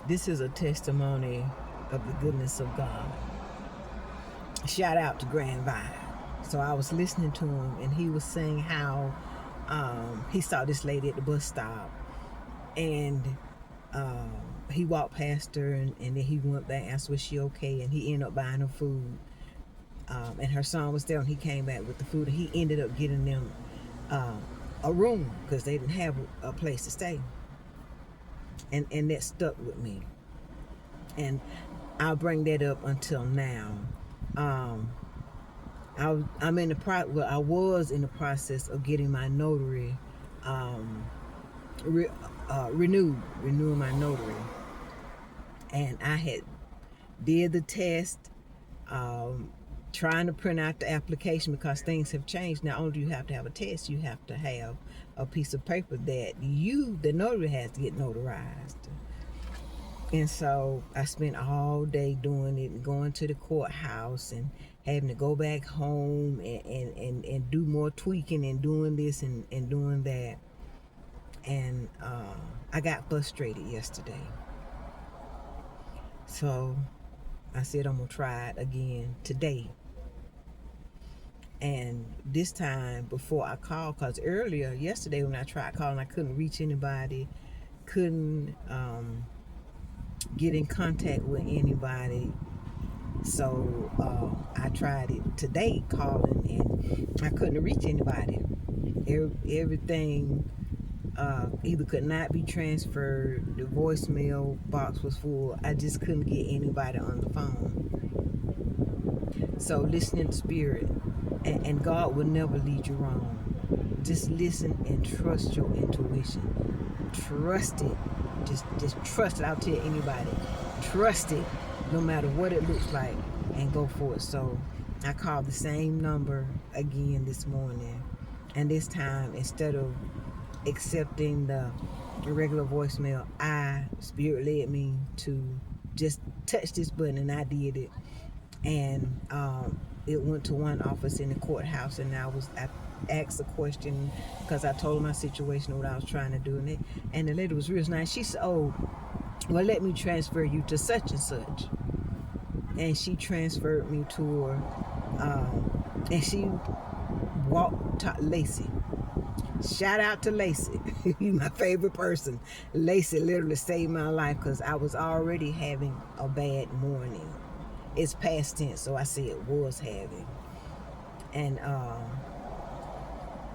This is a testimony of the goodness of God. Shout out to Grand Vine. So I was listening to him, and he was saying how he saw this lady at the bus stop, and he walked past her, and then he went back and asked, was she okay? And he ended up buying her food. And her son was there, and he came back with the food, and he ended up getting them a room because they didn't have a place to stay. And that stuck with me. And I'll bring that up until now. I was in the process of getting my notary renewing my notary, and I had did the test, trying to print out the application because things have changed. Not only do you have to have a test, you have to have a piece of paper that the notary, has to get notarized. And so I spent all day doing it and going to the courthouse and having to go back home and do more tweaking and doing this and doing that. And I got frustrated yesterday. So I said I'm going to try it again today. And this time, before I called, because earlier, yesterday when I tried calling, I couldn't reach anybody, couldn't get in contact with anybody. So I tried it today, calling, and I couldn't reach anybody. Everything either could not be transferred, the voicemail box was full. I just couldn't get anybody on the phone. So listening to spirit, and God will never lead you wrong. Just listen and trust your intuition. Trust it. Just trust it. I'll tell anybody, trust it, no matter what it looks like, and go for it. So I called the same number again this morning, and this time, instead of accepting the regular voicemail, spirit led me to just touch this button, and I did it. And it went to one office in the courthouse, and I asked a question because I told her my situation, what I was trying to do, and the lady was real nice. She said, "Oh, well, let me transfer you to such and such," and she transferred me to her, and she walked to Lacey. Shout out to Lacey, my favorite person. Lacey literally saved my life because I was already having a bad morning. It's past tense, so I said was having. And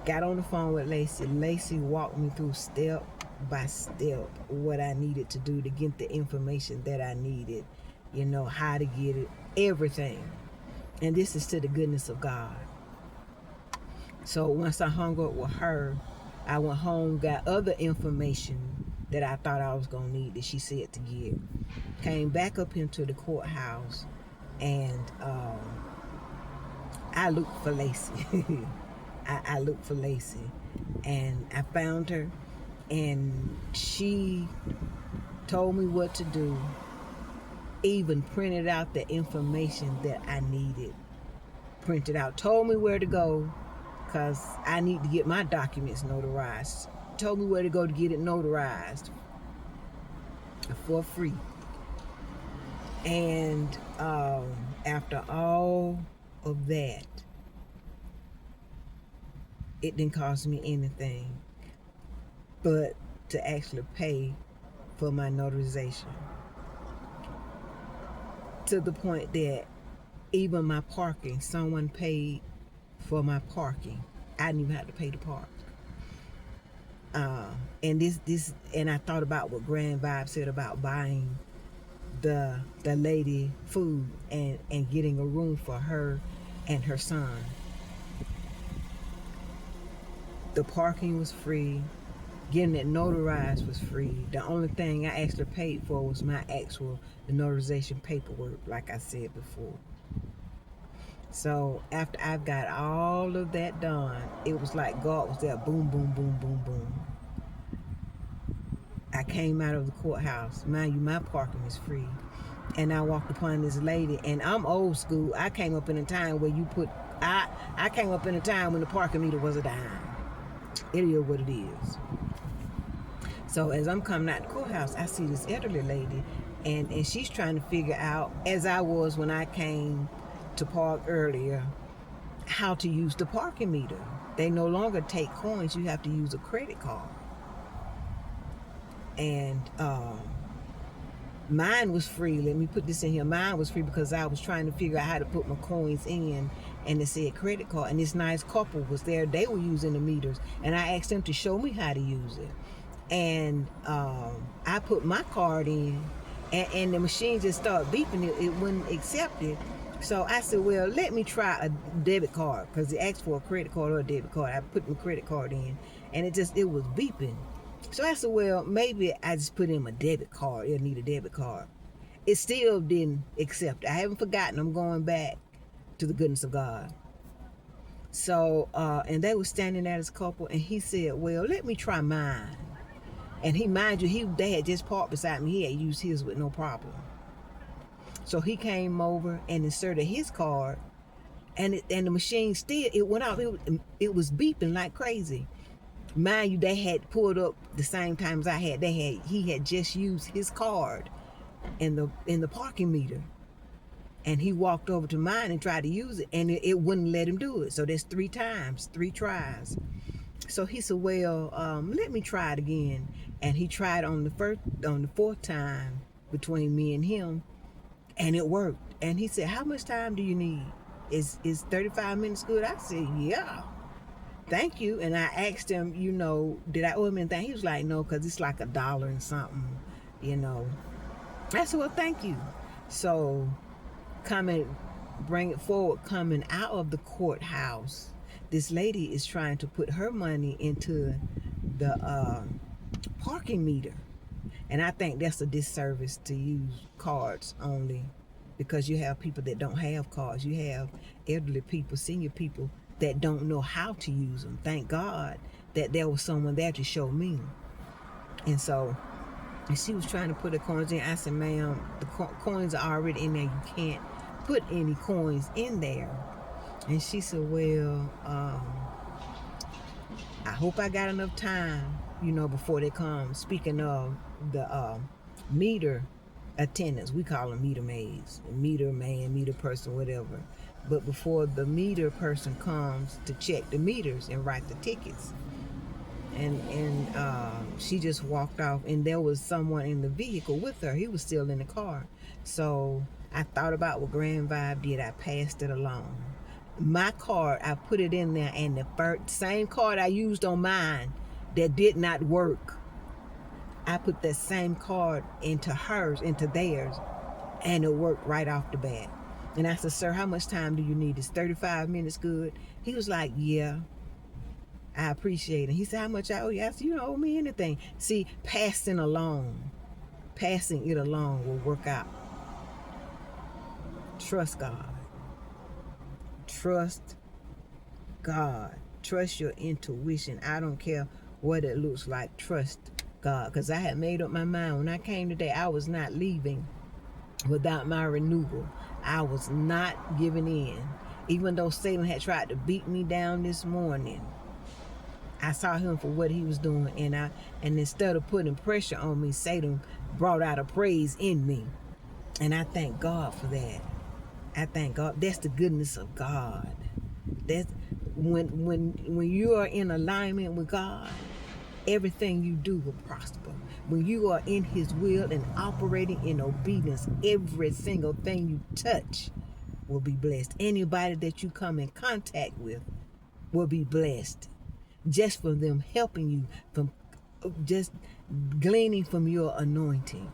got on the phone with Lacey. Lacey walked me through step by step what I needed to do to get the information that I needed, how to get it, everything. And this is to the goodness of God. So once I hung up with her, I went home, got other information that I thought I was going to need that she said to get. Came back up into the courthouse, and I looked for Lacey. I looked for Lacey, and I found her, and she told me what to do, even printed out the information that I needed. Printed out, told me where to go, because I need to get my documents notarized. Told me where to go to get it notarized for free. And after all of that, it didn't cost me anything but to actually pay for my notarization. To the point that even my parking, someone paid for my parking. I didn't even have to pay to park. And I thought about what Grand Vibe said about buying the lady food and getting a room for her and her son. The parking was free. Getting it notarized was free. The only thing I actually paid for was my the notarization paperwork, like I said before. So after I've got all of that done, it was like God was there, boom, boom, boom, boom, boom. I came out of the courthouse. Mind you, my parking is free. And I walked upon this lady, and I'm old school. I came up in a time where I came up in a time when the parking meter was a dime. It is what it is. So as I'm coming out the courthouse, I see this elderly lady, and she's trying to figure out, as I was when I came to park earlier, how to use the parking meter. They no longer take coins, you have to use a credit card. And mine was free. Let me put this in here. Mine was free because I was trying to figure out how to put my coins in, and it said credit card. And this nice couple was there. They were using the meters, and I asked them to show me how to use it. And I put my card in, and the machine just started beeping. It wouldn't accept it. So I said, well, let me try a debit card, because it asked for a credit card or a debit card. I put my credit card in, and it was beeping. So I said, well, maybe I just put in my debit card. It'll need a debit card. It still didn't accept it. I haven't forgotten. I'm going back to the goodness of God. So, and they were standing there as a couple, and he said, well, let me try mine. And mind you, they had just parked beside me. He had used his with no problem. So he came over and inserted his card, and the machine still, it went off. It was beeping like crazy. Mind you, they had pulled up the same time as I had. He had just used his card in the parking meter, and he walked over to mine and tried to use it, and it wouldn't let him do it. So that's 3 tries. So he said, well, let me try it again. And he tried on the 4th time between me and him, and it worked. And he said, how much time do you need? Is 35 minutes good? I said, yeah. Thank you. And I asked him, did I owe him anything? He was like, no, because it's like $1 and something, I said, well, thank you. So bring it forward, coming out of the courthouse, this lady is trying to put her money into the parking meter. And I think that's a disservice to use cards only, because you have people that don't have cards. You have elderly people, senior people that don't know how to use them. Thank God that there was someone there to show me. And so, and she was trying to put the coins in. I said, ma'am, the coins are already in there. You can't put any coins in there. And she said, well, I hope I got enough time, before they come. Speaking of the meter attendants, we call them meter maids, meter man, meter person, whatever. But before the meter person comes to check the meters and write the tickets, and she just walked off, and there was someone in the vehicle with her. He was still in the car. So I thought about what Grand Vibe did. I passed it along. My card, I put it in there, and the same card I used on mine that did not work, I put that same card into theirs, and it worked right off the bat. And I said, sir, how much time do you need? Is 35 minutes good? He was like, yeah, I appreciate it. He said, how much I owe you? I said, you don't owe me anything. See, passing it along will work out. Trust God. Trust God. Trust your intuition. I don't care what it looks like. Trust God. Because I had made up my mind. When I came today, I was not leaving without my renewal. I was not giving in. Even though Satan had tried to beat me down this morning, I saw him for what he was doing. And instead of putting pressure on me, Satan brought out a praise in me. And I thank God for that. I thank God. That's the goodness of God. That's when you are in alignment with God, everything you do will prosper. When you are in his will and operating in obedience, every single thing you touch will be blessed. Anybody that you come in contact with will be blessed, just from them helping you, from just gleaning from your anointing.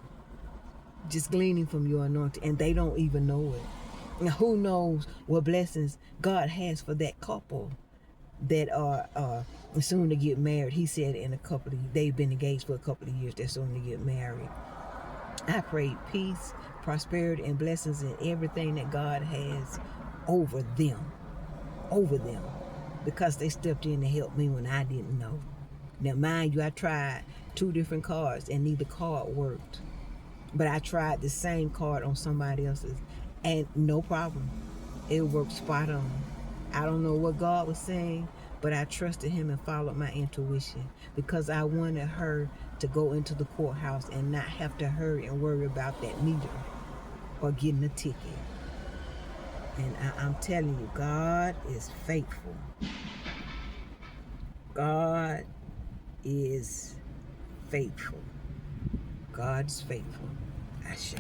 Just gleaning from your anointing, and they don't even know it. Now, who knows what blessings God has for that couple that are soon to get married. He said they've been engaged for a couple of years, they're soon to get married. I pray peace, prosperity, and blessings in everything that God has over them, because they stepped in to help me when I didn't know. Now, mind you, I tried 2 different cards, and neither card worked. But I tried the same card on somebody else's, and no problem. It worked spot on. I don't know what God was saying, but I trusted him and followed my intuition, because I wanted her to go into the courthouse and not have to hurry and worry about that meter or getting a ticket. And I'm telling you, God is faithful. God is faithful. God is faithful. Ashe.